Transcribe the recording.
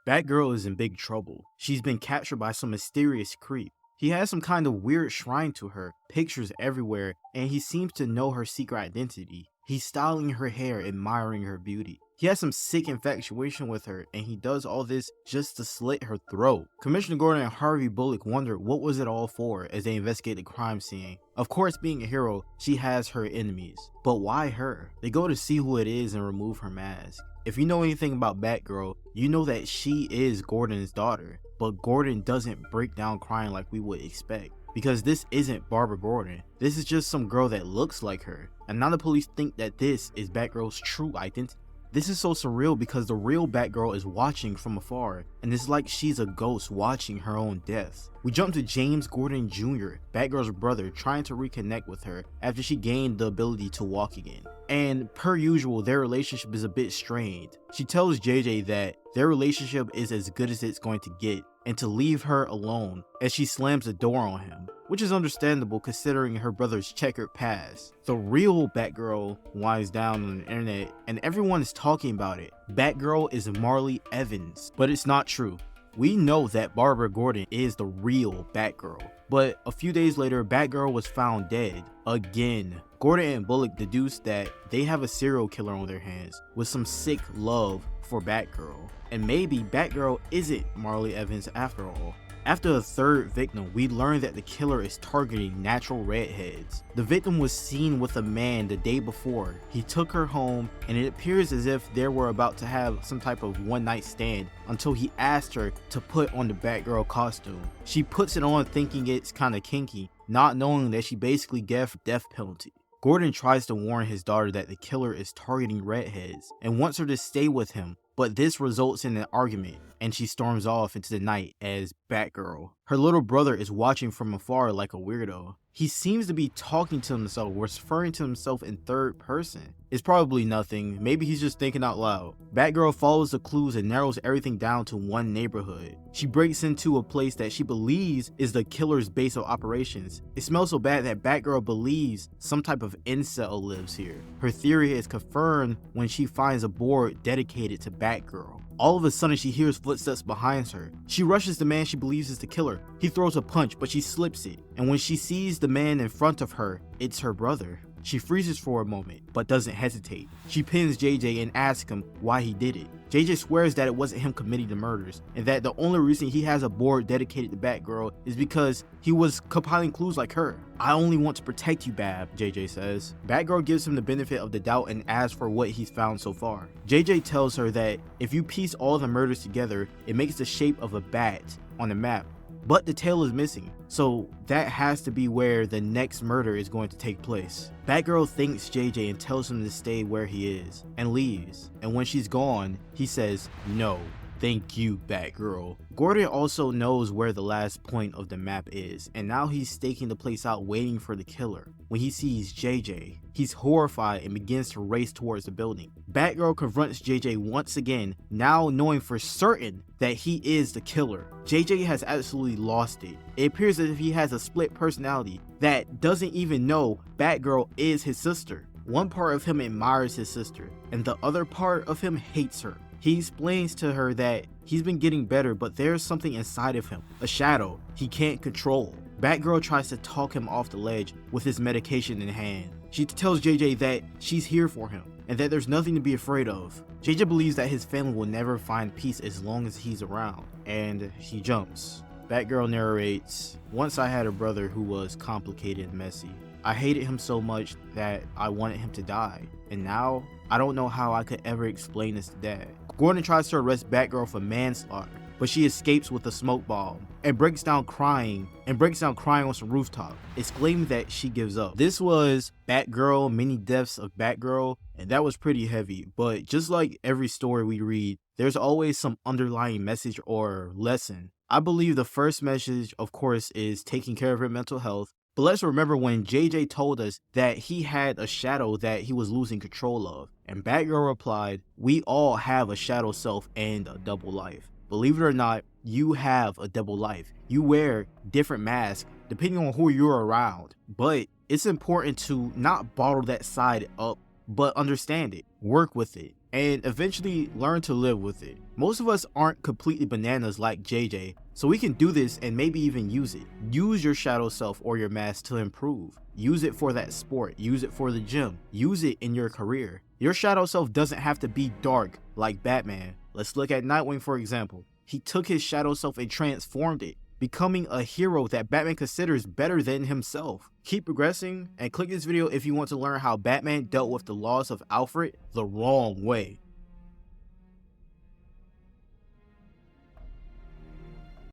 Batgirl is in big trouble. She's been captured by some mysterious creep. He has some kind of weird shrine to her, pictures everywhere, and he seems to know her secret identity. He's styling her hair, admiring her beauty. He has some sick infatuation with her, and he does all this just to slit her throat. Commissioner Gordon and Harvey Bullock wonder what was it all for as they investigate the crime scene. Of course, being a hero, she has her enemies. But why her? They go to see who it is and remove her mask. If you know anything about Batgirl, you know that she is Gordan's daughter, but Gordan doesn't break down crying like we would expect. Because this isn't Barbara Gordon. This is just some girl that looks like her. And now the police think that this is Batgirl's true identity. This is so surreal because the real Batgirl is watching from afar, and it's like she's a ghost watching her own death. We jump to James Gordon Jr., Batgirl's brother, trying to reconnect with her after she gained the ability to walk again. And per usual, their relationship is a bit strained. She tells JJ that their relationship is as good as it's going to get, and to leave her alone as she slams the door on him, which is understandable considering her brother's checkered past. The real Batgirl winds down on the internet and everyone is talking about it. Batgirl is Marley Evans, but it's not true. We know that Barbara Gordon is the real Batgirl, but a few days later, Batgirl was found dead again. Gordon and Bullock deduced that they have a serial killer on their hands with some sick love for Batgirl. And maybe Batgirl isn't Marley Evans after all. After the third victim, we learn that the killer is targeting natural redheads. The victim was seen with a man the day before. He took her home, and it appears as if they were about to have some type of one-night stand until he asked her to put on the Batgirl costume. She puts it on thinking it's kinda kinky, not knowing that she basically gave death penalty. Gordon tries to warn his daughter that the killer is targeting redheads and wants her to stay with him, but this results in an argument and she storms off into the night as Batgirl. Her little brother is watching from afar like a weirdo. He seems to be talking to himself, referring to himself in third person. It's probably nothing, maybe he's just thinking out loud. Batgirl follows the clues and narrows everything down to one neighborhood. She breaks into a place that she believes is the killer's base of operations. It smells so bad that Batgirl believes some type of incel lives here. Her theory is confirmed when she finds a board dedicated to Batgirl. All of a sudden she hears footsteps behind her. She rushes the man she believes is the killer. He throws a punch, but she slips it. And when she sees the man in front of her, it's her brother. She freezes for a moment, but doesn't hesitate. She pins JJ and asks him why he did it. JJ swears that it wasn't him committing the murders, and that the only reason he has a board dedicated to Batgirl is because he was compiling clues like her. I only want to protect you, Bab, JJ says. Batgirl gives him the benefit of the doubt and asks for what he's found so far. JJ tells her that if you piece all the murders together, it makes the shape of a bat on the map. But the tail is missing, so that has to be where the next murder is going to take place. Batgirl thanks JJ and tells him to stay where he is, and leaves. And when she's gone, he says, "No, thank you, Batgirl." Gordon also knows where the last point of the map is, and now he's staking the place out waiting for the killer. When he sees JJ, he's horrified and begins to race towards the building. Batgirl confronts JJ once again, now knowing for certain that he is the killer. JJ has absolutely lost it. It appears as if he has a split personality that doesn't even know Batgirl is his sister. One part of him admires his sister, and the other part of him hates her. He explains to her that he's been getting better, but there's something inside of him, a shadow he can't control. Batgirl tries to talk him off the ledge with his medication in hand. She tells JJ that she's here for him and that there's nothing to be afraid of. JJ believes that his family will never find peace as long as he's around, and he jumps. Batgirl narrates, "Once I had a brother who was complicated and messy. I hated him so much that I wanted him to die, and now I don't know how I could ever explain this to Dad." Gordon tries to arrest Batgirl for manslaughter, but she escapes with a smoke bomb and breaks down crying on some rooftop, exclaiming that she gives up. This was Batgirl, Many Deaths of Batgirl, and that was pretty heavy, but just like every story we read, there's always some underlying message or lesson. I believe the first message, of course, is taking care of her mental health. But let's remember when JJ told us that he had a shadow that he was losing control of. And Batgirl replied, "We all have a shadow self and a double life. Believe it or not, you have a double life. You wear different masks depending on who you're around. But it's important to not bottle that side up, but understand it, work with it, and eventually learn to live with it. Most of us aren't completely bananas like JJ, so we can do this and maybe even use it. Use your shadow self or your mask to improve. Use it for that sport, use it for the gym, use it in your career. Your shadow self doesn't have to be dark like Batman. Let's look at Nightwing for example. He took his shadow self and transformed it, becoming a hero that Batman considers better than himself. Keep progressing and click this video if you want to learn how Batman dealt with the loss of Alfred the wrong way.